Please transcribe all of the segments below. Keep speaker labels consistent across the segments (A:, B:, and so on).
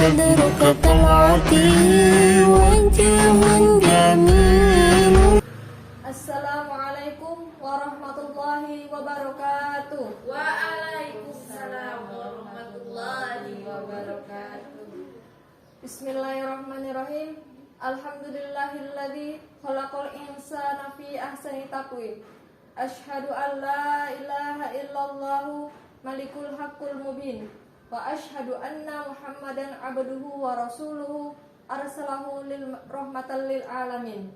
A: صدرك طلعتي وجه جميل.
B: Assalamualaikum warahmatullahi wabarakatuh.
C: Waalaikumsalam warahmatullahi wabarakatuh.
B: Bismillahirrahmanirrahim. Alhamdulillahilladzi khalaqal insana fi ahsani taqwim. Asyhadu an la ilaha illallah malikul haqqul mubin. Wa asyhadu anna Muhammadan abduhu wa rasuluhu arsalahu lil rahmatan lil alamin.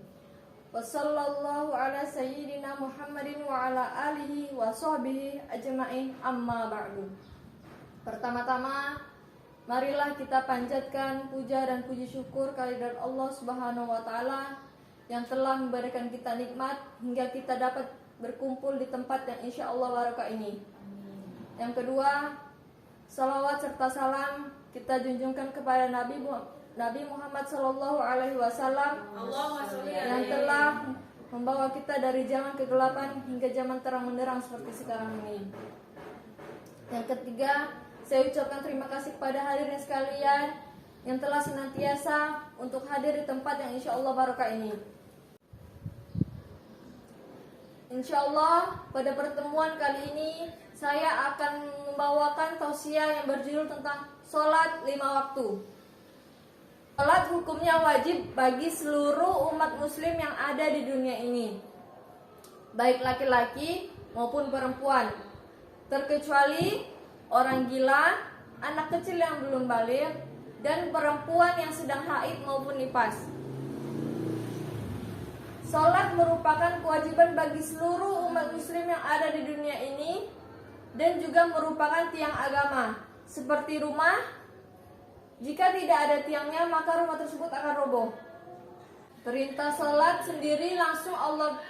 B: Wa sallallahu ala sayyidina Muhammadin wa ala alihi wa sahbihi ajma'in, amma ba'du. Pertama-tama, marilah kita panjatkan puja dan puji syukur kehadirat Allah Subhanahu wa taala yang telah memberikan kita nikmat hingga kita dapat berkumpul di tempat yang insya Allah barokah ini. Yang kedua, salawat serta salam kita junjungkan kepada Nabi Muhammad Sallallahu Alaihi Wasallam yang telah membawa kita dari zaman kegelapan hingga zaman terang benderang seperti sekarang ini. Yang ketiga, saya ucapkan terima kasih kepada hadirin sekalian yang telah senantiasa untuk hadir di tempat yang insya Allah barokah ini. Insya Allah pada pertemuan kali ini saya akan membawakan tausiah yang berjudul tentang sholat 5 waktu. Sholat hukumnya wajib bagi seluruh umat muslim yang ada di dunia ini, baik laki-laki maupun perempuan, terkecuali orang gila, anak kecil yang belum baligh, dan perempuan yang sedang haid maupun nifas. Sholat merupakan kewajiban bagi seluruh umat muslim yang ada di dunia ini dan juga merupakan tiang agama. Seperti rumah, jika tidak ada tiangnya maka rumah tersebut akan roboh. Perintah sholat sendiri langsung Allah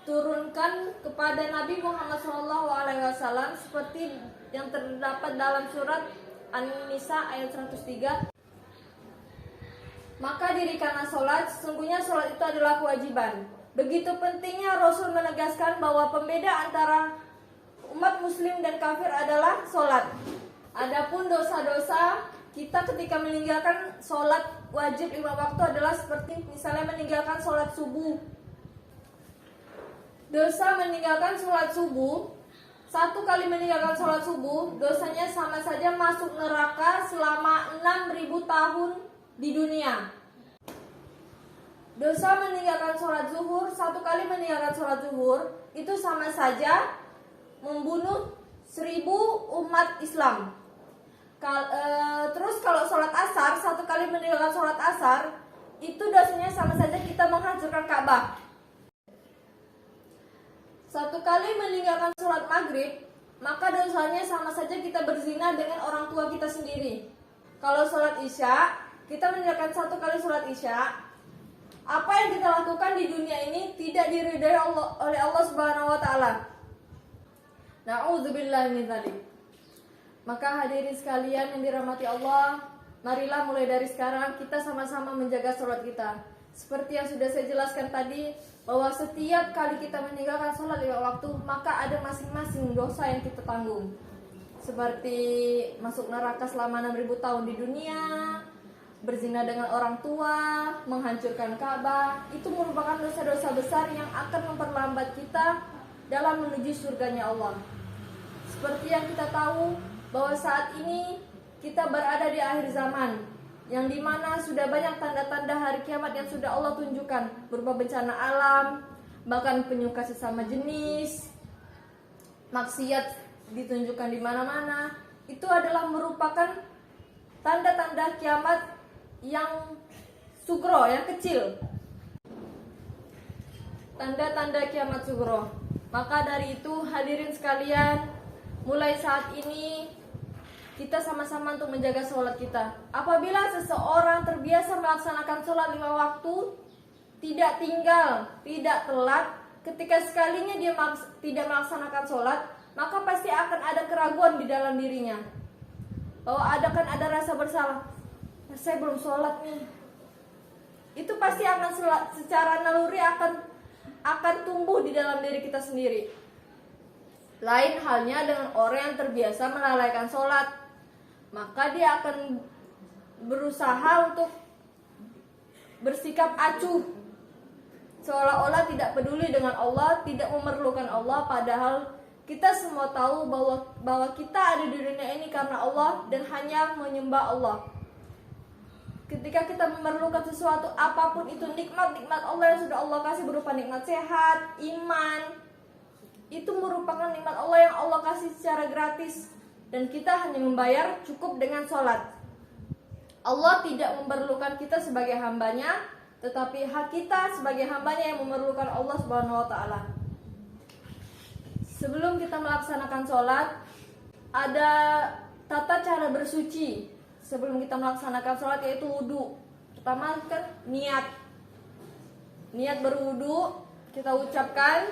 B: turunkan kepada Nabi Muhammad SAW seperti yang terdapat dalam surat An-Nisa ayat 103. Maka dirikanlah sholat, sesungguhnya sholat itu adalah kewajiban. Begitu pentingnya Rasul menegaskan bahwa pembeda antara umat muslim dan kafir adalah sholat. Adapun dosa-dosa kita ketika meninggalkan sholat wajib 5 waktu adalah seperti misalnya meninggalkan sholat subuh. Dosa meninggalkan sholat subuh, 1 kali meninggalkan sholat subuh, dosanya sama saja masuk neraka selama 6.000 tahun di dunia. Dosa meninggalkan sholat zuhur, 1 kali meninggalkan sholat zuhur itu sama saja membunuh 1.000 umat Islam. Terus kalau sholat asar, 1 kali meninggalkan sholat asar itu dosanya sama saja kita menghancurkan Ka'bah. 1 kali meninggalkan sholat maghrib, maka dosanya sama saja kita berzina dengan orang tua kita sendiri. Kalau sholat isya, kita meninggalkan 1 kali sholat isya, apa yang kita lakukan di dunia ini tidak diridhai oleh Allah Subhanahu wa taala. Na'udzubillahi min dzalik. Maka hadirin sekalian yang dirahmati Allah, marilah mulai dari sekarang kita sama-sama menjaga sholat kita. Seperti yang sudah saya jelaskan tadi, bahwa setiap kali kita meninggalkan sholat 5 waktu, maka ada masing-masing dosa yang kita tanggung. Seperti masuk neraka selama 6.000 tahun di dunia, berzina dengan orang tua, menghancurkan Ka'bah. Itu merupakan dosa-dosa besar yang akan memperlambat kita dalam menuju surganya Allah. Seperti yang kita tahu bahwa saat ini kita berada di akhir zaman, yang dimana sudah banyak tanda-tanda hari kiamat yang sudah Allah tunjukkan, berupa bencana alam, bahkan penyuka sesama jenis, maksiat ditunjukkan di mana-mana. Itu adalah merupakan tanda-tanda kiamat yang sugro, yang kecil. Tanda-tanda kiamat sugro. Maka dari itu hadirin sekalian, mulai saat ini kita sama-sama untuk menjaga sholat kita. Apabila seseorang terbiasa melaksanakan sholat 5 waktu, tidak tinggal, tidak telat, ketika sekalinya dia tidak melaksanakan sholat, maka pasti akan ada keraguan di dalam dirinya, bahwa akan ada rasa bersalah. Saya belum sholat nih. Itu pasti akan secara naluri akan tumbuh di dalam diri kita sendiri. Lain halnya dengan orang yang terbiasa melalaikan sholat, maka dia akan berusaha untuk bersikap acuh, seolah-olah tidak peduli dengan Allah, tidak memerlukan Allah, padahal kita semua tahu bahwa kita ada di dunia ini karena Allah dan hanya menyembah Allah. Ketika kita memerlukan sesuatu apapun itu, nikmat-nikmat Allah yang sudah Allah kasih berupa nikmat sehat, iman, itu merupakan nikmat Allah yang Allah kasih secara gratis, dan kita hanya membayar cukup dengan sholat. Allah tidak memerlukan kita sebagai hambanya, tetapi hak kita sebagai hambanya yang memerlukan Allah Subhanahu wa ta'ala. Sebelum kita melaksanakan sholat, ada tata cara bersuci sebelum kita melaksanakan sholat, yaitu wudhu. Pertama kan niat berwudhu kita ucapkan.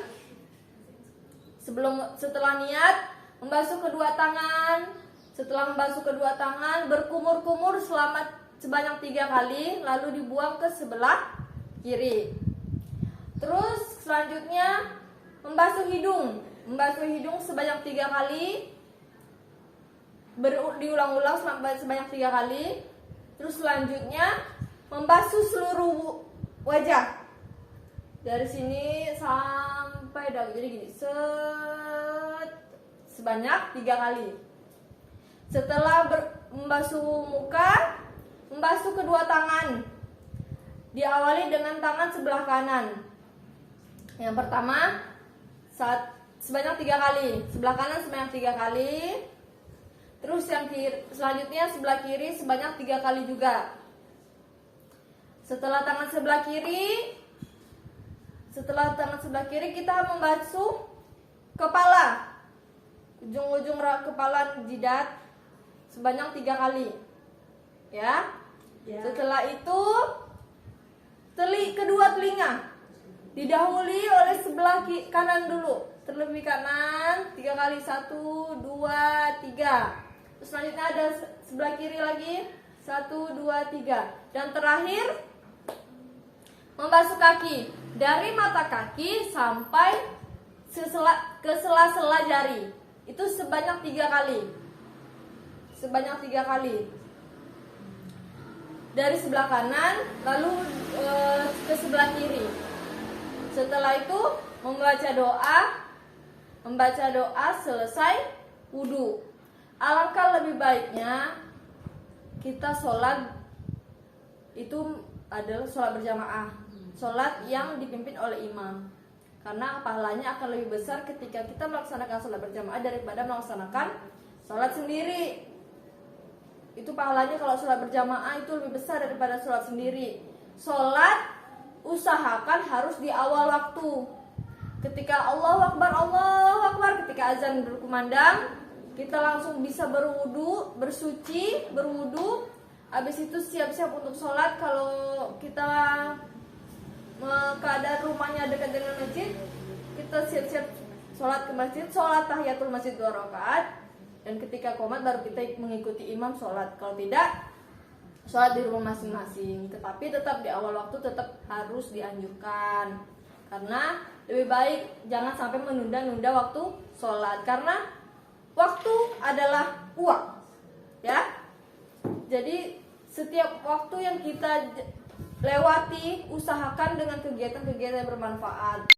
B: Setelah niat, membasuh kedua tangan. Setelah membasuh kedua tangan, berkumur-kumur sebanyak 3 kali, lalu dibuang ke sebelah kiri. Terus selanjutnya membasuh hidung sebanyak 3 kali, diulang-ulang sebanyak 3 kali. Terus selanjutnya membasuh seluruh wajah dari sini sampai dagu, jadi gini, sebanyak 3 kali. Setelah membasuh muka, membasuh kedua tangan. Diawali dengan tangan sebelah kanan. Yang pertama sebanyak 3 kali, sebelah kanan sebanyak 3 kali. Terus yang selanjutnya sebelah kiri sebanyak 3 kali juga. Setelah tangan sebelah kiri kita membasuh kepala, ujung-ujung kepala jidat sebanyak 3 kali, ya. Setelah itu kedua telinga didahului oleh sebelah kanan dulu, terlebih kanan 3 kali, 1, 2, 3. Terus selanjutnya ada sebelah kiri lagi 1, 2, 3. Dan terakhir membasuh kaki dari mata kaki sampai ke sela-sela jari, itu sebanyak 3 kali. Dari sebelah kanan lalu ke sebelah kiri. Setelah itu membaca doa selesai wudhu. Alangkah lebih baiknya kita sholat itu adalah sholat berjamaah, sholat yang dipimpin oleh imam, karena pahalanya akan lebih besar ketika kita melaksanakan sholat berjamaah daripada melaksanakan sholat sendiri. Itu pahalanya kalau sholat berjamaah itu lebih besar daripada sholat sendiri. Sholat usahakan harus di awal waktu. Ketika Allahu Akbar, ketika azan berkumandang, kita langsung bisa berwudu, berwudu. Habis itu siap-siap untuk sholat. Kalau kita keadaan rumahnya dekat dengan masjid, kita siap-siap sholat ke masjid, sholat tahiyatul masjid 2 rakaat. Dan ketika qomat baru kita mengikuti imam sholat. Kalau tidak, sholat di rumah masing-masing. Tetapi tetap di awal waktu tetap harus dianjurkan, karena lebih baik jangan sampai menunda-nunda waktu sholat, karena waktu adalah uang, ya. Jadi setiap waktu yang kita lewati, usahakan dengan kegiatan-kegiatan yang bermanfaat.